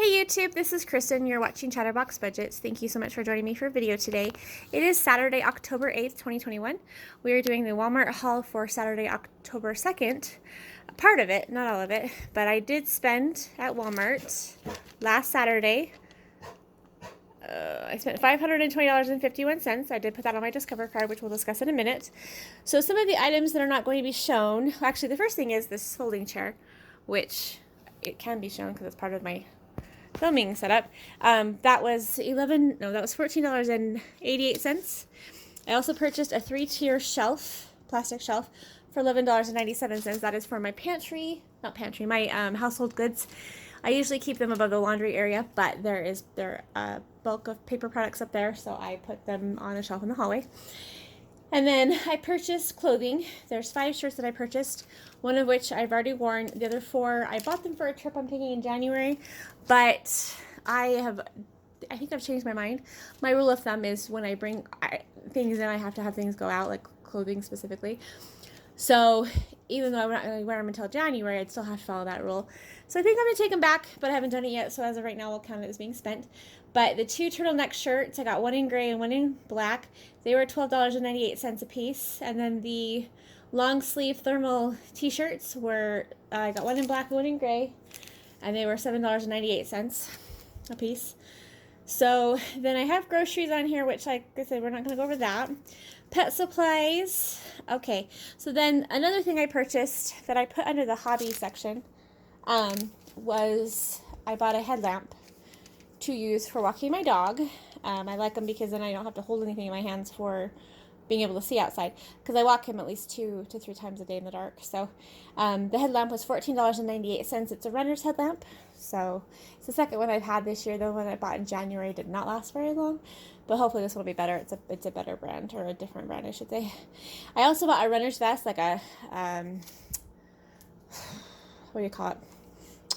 Hey YouTube, this is Kristen. You're watching Chatterbox Budgets. Thank you so much for joining me for a video today. It is Saturday, October 8th, 2021. We are doing the Walmart haul for Saturday, October 2nd. Part of it, not all of it, but I did spend at Walmart last Saturday. I spent $520.51. I did put that on my Discover card, which we'll discuss in a minute. So some of the items that are not going to be shown, actually the first thing is this folding chair, which it can be shown because it's part of my filming setup. That was $14.88. I also purchased a 3-tier shelf, plastic shelf, for $11.97. That is for my my household goods. I usually keep them above the laundry area, but there are bulk of paper products up there, so I put them on a shelf in the hallway. And then I purchased clothing. There's 5 shirts that I purchased, one of which I've already worn. The other 4, I bought them for a trip I'm taking in January, but I think I've changed my mind. My rule of thumb is when I bring things in, I have to have things go out, like clothing specifically. So even though I'm not going to wear them until January, I'd still have to follow that rule. So I think I'm going to take them back, but I haven't done it yet, so as of right now, we'll count it as being spent. But the 2 turtleneck shirts, I got one in gray and one in black. They were $12.98 a piece. And then the long sleeve thermal t-shirts were, I got one in black and one in gray, and they were $7.98 a piece. So then I have groceries on here, which like I said, we're not going to go over that. Pet supplies. Okay, so then another thing I purchased that I put under the hobby section was I bought a headlamp to use for walking my dog. I like them because then I don't have to hold anything in my hands for being able to see outside, because I walk him at least 2 to 3 times a day in the dark. So the headlamp was $14.98. It's a runner's headlamp. So it's the second one I've had this year. The one I bought in January did not last very long, but hopefully this one will be better. It's a better brand, or a different brand, I should say. I also bought a runner's vest, like a what do you call it?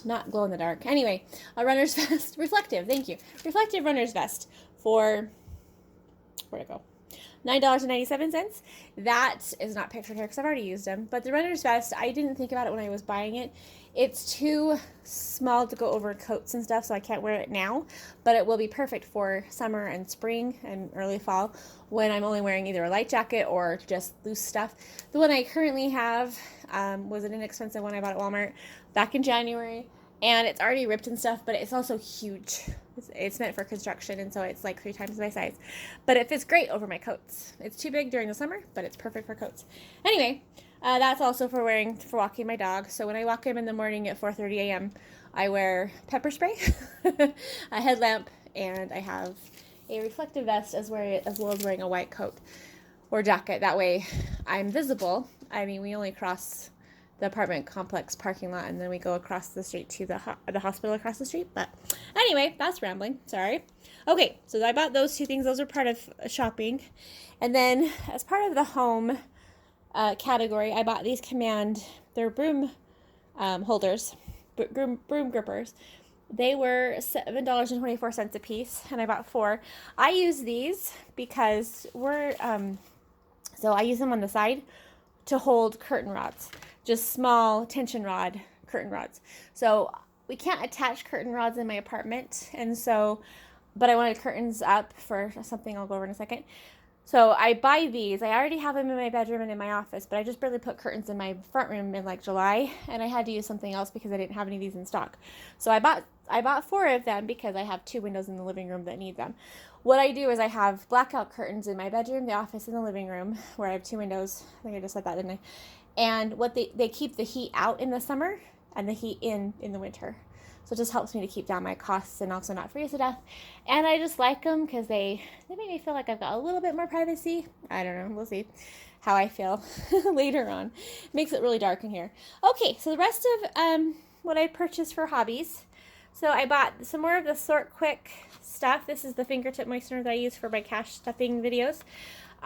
Not glow in the dark. Anyway, a runner's vest, reflective. Thank you, reflective runner's vest for where'd it go? $9.97. That is not pictured here because I've already used them. But the runner's vest, I didn't think about it when I was buying it. It's too small to go over coats and stuff, so I can't wear it now. But it will be perfect for summer and spring and early fall when I'm only wearing either a light jacket or just loose stuff. The one I currently have was an inexpensive one I bought at Walmart back in January. And it's already ripped and stuff, but it's also huge. It's meant for construction, and so it's like 3 times my size. But it fits great over my coats. It's too big during the summer, but it's perfect for coats. Anyway, that's also for walking my dog. So when I walk him in the morning at 4:30 a.m., I wear pepper spray, a headlamp, and I have a reflective vest as well as wearing a white coat or jacket. That way I'm visible. I mean, we only cross the apartment complex parking lot, and then we go across the street to the hospital across the street. But anyway, that's rambling. Sorry. Okay, so I bought those 2 things. Those are part of shopping. And then as part of the home category, I bought these they're broom holders, broom grippers. They were $7.24 a piece, and I bought 4. I use these because so I use them on the side to hold curtain rods. Just small tension rod curtain rods. So we can't attach curtain rods in my apartment, and so, but I wanted curtains up for something I'll go over in a second. So I buy these. I already have them in my bedroom and in my office, but I just barely put curtains in my front room in like July, and I had to use something else because I didn't have any of these in stock. So I bought 4 of them because I have 2 windows in the living room that need them. What I do is I have blackout curtains in my bedroom, the office, and the living room, where I have 2 windows. I think I just said that, didn't I? And what they keep the heat out in the summer and the heat in the winter. So it just helps me to keep down my costs and also not freeze to death. And I just like them because they make me feel like I've got a little bit more privacy. I don't know. We'll see how I feel later on. Makes it really dark in here. Okay, so the rest of what I purchased for hobbies. So I bought some more of the Sort Quick stuff. This is the fingertip moistener that I use for my cash stuffing videos.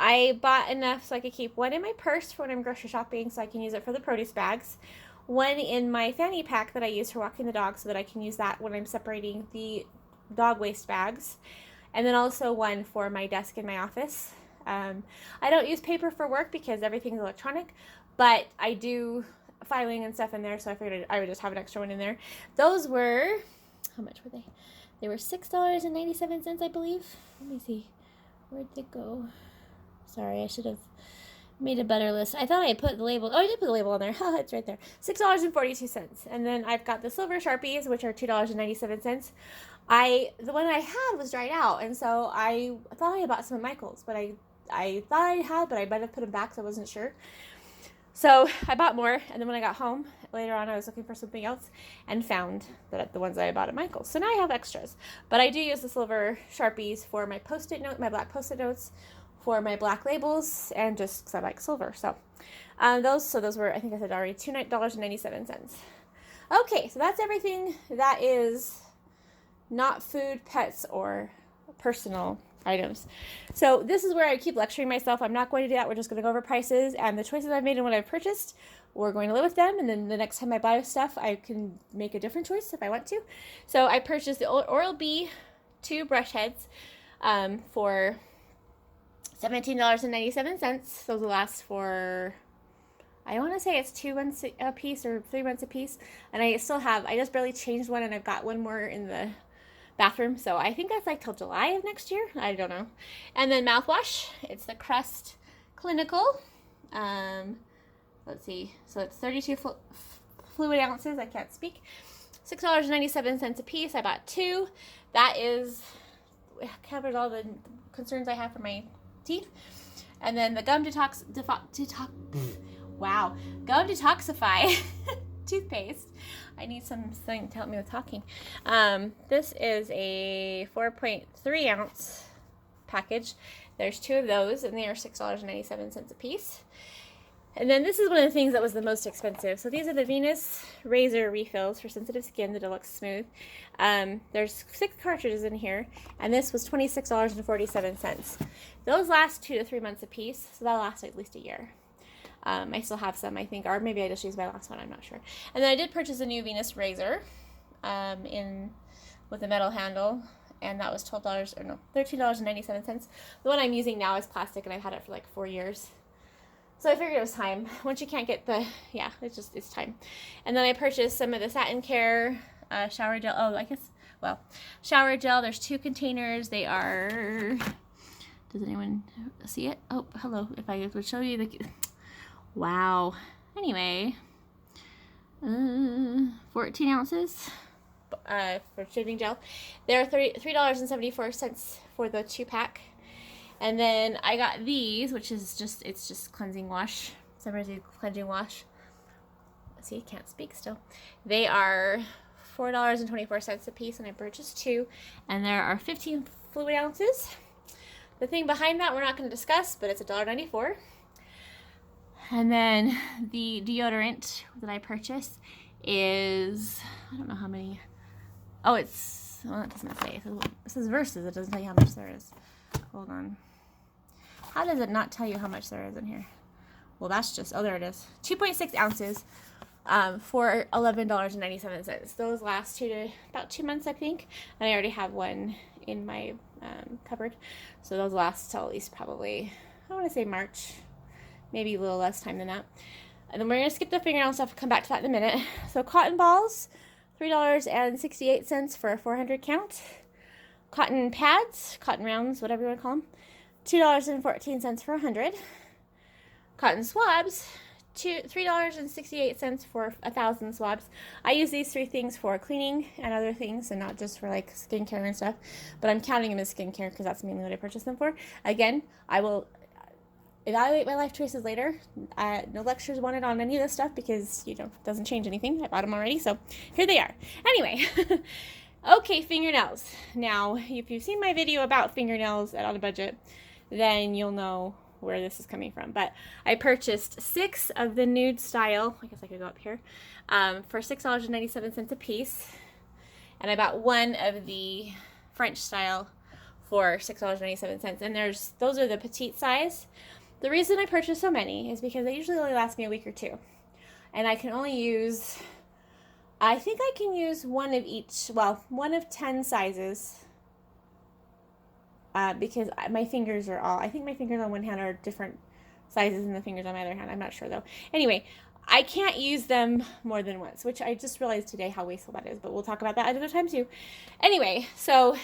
I bought enough so I could keep one in my purse for when I'm grocery shopping, so I can use it for the produce bags. One in my fanny pack that I use for walking the dog, so that I can use that when I'm separating the dog waste bags. And then also one for my desk in my office. I don't use paper for work because everything's electronic, but I do filing and stuff in there, so I figured I would just have an extra one in there. Those were how much were they? They were $6.97, I believe. Let me see. Where'd they go? Sorry, I should have made a better list. I thought I put the label. Oh, I did put the label on there. It's right there. $6.42. And then I've got the silver Sharpies, which are $2.97. The one I had was dried out, and so I thought I had bought some at Michael's, but I thought I had, but I might have put them back, so I wasn't sure. So I bought more, and then when I got home later on, I was looking for something else and found that the ones that I bought at Michael's. So now I have extras, but I do use the silver Sharpies for my Post-it note, my black Post-it notes, for my black labels, and just because I like silver. So those were, I think I said already, $2.97. Okay, so that's everything that is not food, pets, or personal items. So this is where I keep lecturing myself. I'm not going to do that. We're just going to go over prices and the choices I've made and what I've purchased. We're going to live with them, and then the next time I buy stuff, I can make a different choice if I want to. So I purchased the Oral-B 2 brush heads for $17.97. Those will last for, I want to say it's 2 months a piece or 3 months a piece. And I just barely changed one, and I've got one more in the bathroom. So I think that's like till July of next year. I don't know. And then mouthwash. It's the Crest Clinical. Let's see. So it's 32 fluid ounces. I can't speak. $6.97 a piece. I bought 2. That covers all the concerns I have for my teeth. And then the gum gum detoxify toothpaste. I need something to help me with talking. This is a 4.3 ounce package. There's 2 of those, and they are $6.97 a piece. And then this is one of the things that was the most expensive. So these are the Venus Razor refills for sensitive skin, the Deluxe Smooth. There's 6 cartridges in here, and this was $26.47. Those last 2 to 3 months a piece, so that'll last at least a year. I still have some, I think, or maybe I just used my last one, I'm not sure. And then I did purchase a new Venus Razor with a metal handle, and that was $13.97. The one I'm using now is plastic, and I've had it for like 4 years. So I figured it was time. Once you can't get it's time. And then I purchased some of the Satin Care shower gel. Shower gel. There's 2 containers. They are, does anyone see it? Oh, hello. If I would show you wow. Anyway, 14 ounces for shaving gel. They're $3.74 for the 2-pack. And then I got these, which is just cleansing wash. Summer's cleansing wash. See, can't speak still. They are $4.24 a piece, and I purchased 2. And there are 15 fluid ounces. The thing behind that we're not going to discuss, but it's $1.94. And then the deodorant that I purchased is, I don't know how many. Oh, it doesn't say. It says versus. It doesn't tell you how much there is. Hold on. How does it not tell you how much there is in here? Well, that's just, there it is. 2.6 ounces for $11.97. Those last about 2 months, I think. And I already have one in my cupboard. So those last till at least probably, I want to say March. Maybe a little less time than that. And then we're going to skip the fingernail stuff and come back to that in a minute. So cotton balls, $3.68 for a 400 count. Cotton pads, cotton rounds, whatever you want to call them, $2.14 for 100. Cotton swabs, $3.68 for 1,000 swabs. I use these 3 things for cleaning and other things, and not just for like skincare and stuff. But I'm counting them as skincare because that's mainly what I purchased them for. Again, I will evaluate my life choices later. No lectures wanted on any of this stuff because it doesn't change anything. I bought them already, so here they are. Anyway. Okay, fingernails. Now, if you've seen my video about fingernails on a budget, then you'll know where this is coming from. But I purchased 6 of the nude style, I guess I could go up here, for $6.97 a piece. And I bought 1 of the French style for $6.97. And those are the petite size. The reason I purchased so many is because they usually only last me a week or 2. And I can only use, I think I can use 1 of each, well, 1 of 10 sizes. Because my fingers are I think my fingers on one hand are different sizes than the fingers on my other hand. I'm not sure though. Anyway, I can't use them more than once, which I just realized today how wasteful that is, but we'll talk about that another time too. Anyway, so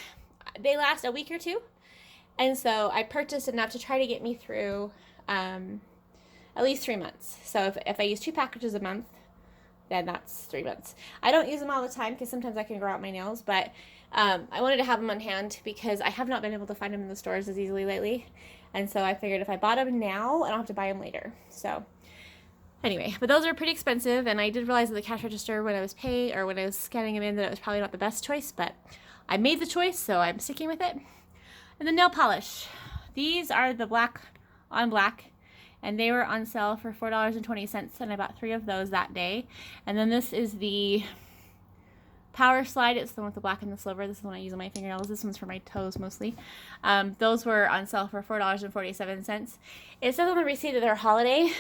they last a week or two, and so I purchased enough to try to get me through at least 3 months. So if I use 2 packages a month, then that's 3 months. I don't use them all the time because sometimes I can grow out my nails, but I wanted to have them on hand because I have not been able to find them in the stores as easily lately. And so I figured if I bought them now, I don't have to buy them later. So anyway, but those are pretty expensive, and I did realize at the cash register when I was scanning them in that it was probably not the best choice, but I made the choice, so I'm sticking with it. And the nail polish. These are the black on black, and they were on sale for $4.20, and I bought 3 of those that day. And then this is the Power Slide. It's the one with the black and the silver. This is the one I use on my fingernails. This one's for my toes mostly. Those were on sale for $4.47. It says on the receipt that they're holiday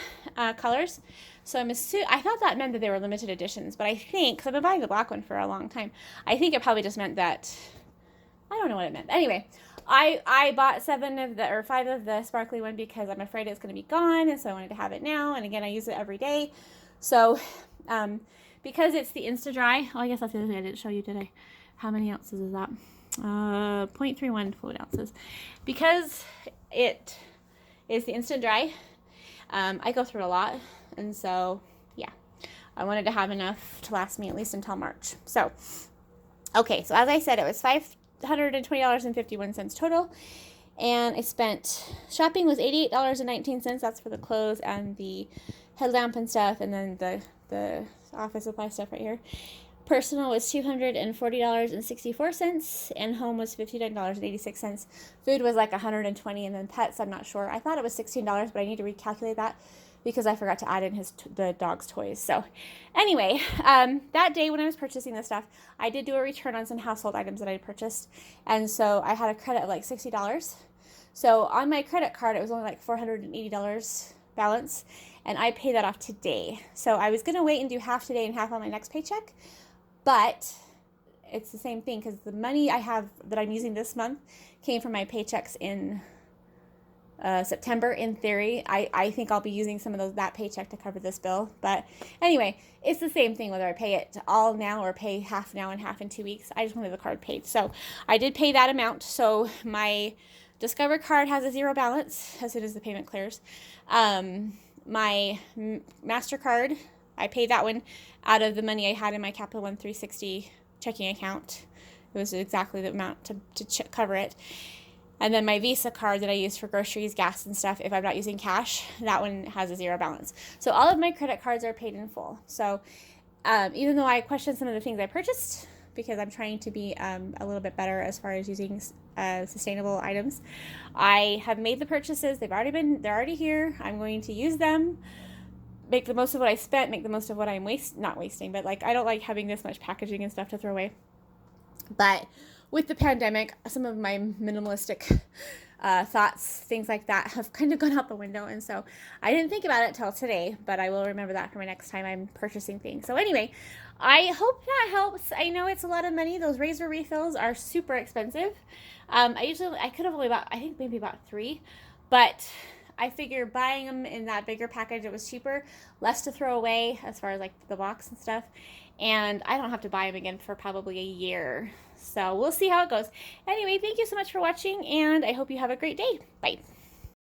colors. So I thought that meant that they were limited editions, but I think, because I've been buying the black one for a long time, I think it probably just meant that, I don't know what it meant. Anyway, I bought 5 of the sparkly one because I'm afraid it's going to be gone, and so I wanted to have it now. And again, I use it every day. So, because it's the Insta Dry, I guess that's the other thing I didn't show you, did I? How many ounces is that? 0.31 fluid ounces. Because it is the Instant Dry, I go through a lot, and so, yeah. I wanted to have enough to last me at least until March. So, okay, so as I said, it was $520.51 total, and I spent, shopping was $88.19. That's for the clothes and the headlamp and stuff, and then the office supply stuff right here. Personal was $240.64, and home was $59.86. Food was like $120, and then pets, I'm not sure. I thought it was $16, but I need to recalculate that because I forgot to add in the dog's toys. So anyway, that day when I was purchasing this stuff, I did do a return on some household items that I purchased, and so I had a credit of like $60. So on my credit card, it was only like $480 balance, and I paid that off today. So I was going to wait and do half today and half on my next paycheck, but it's the same thing because the money I have that I'm using this month came from my paychecks in September. In theory, I think I'll be using some of that paycheck to cover this bill. But anyway, it's the same thing whether I pay it all now or pay half now and half in 2 weeks. I just wanted the card paid. So I did pay that amount. So my Discover card has a 0 balance as soon as the payment clears. My MasterCard, I paid that one out of the money I had in my Capital One 360 checking account. It was exactly the amount to cover it. And then my Visa card that I use for groceries, gas, and stuff, if I'm not using cash, that one has a 0 balance. So all of my credit cards are paid in full. So even though I question some of the things I purchased, because I'm trying to be a little bit better as far as using sustainable items, I have made the purchases. They're already here. I'm going to use them, make the most of what I spent, make the most of what I'm not wasting, but like I don't like having this much packaging and stuff to throw away. But with the pandemic, some of my minimalistic thoughts, things like that, have kind of gone out the window. And so I didn't think about it till today, but I will remember that for my next time I'm purchasing things. So anyway, I hope that helps. I know it's a lot of money. Those razor refills are super expensive. I could have only bought, I think maybe about 3, but I figure buying them in that bigger package, it was cheaper, less to throw away as far as like the box and stuff. And I don't have to buy them again for probably a year. So we'll see how it goes. Anyway, thank you so much for watching, and I hope you have a great day. Bye.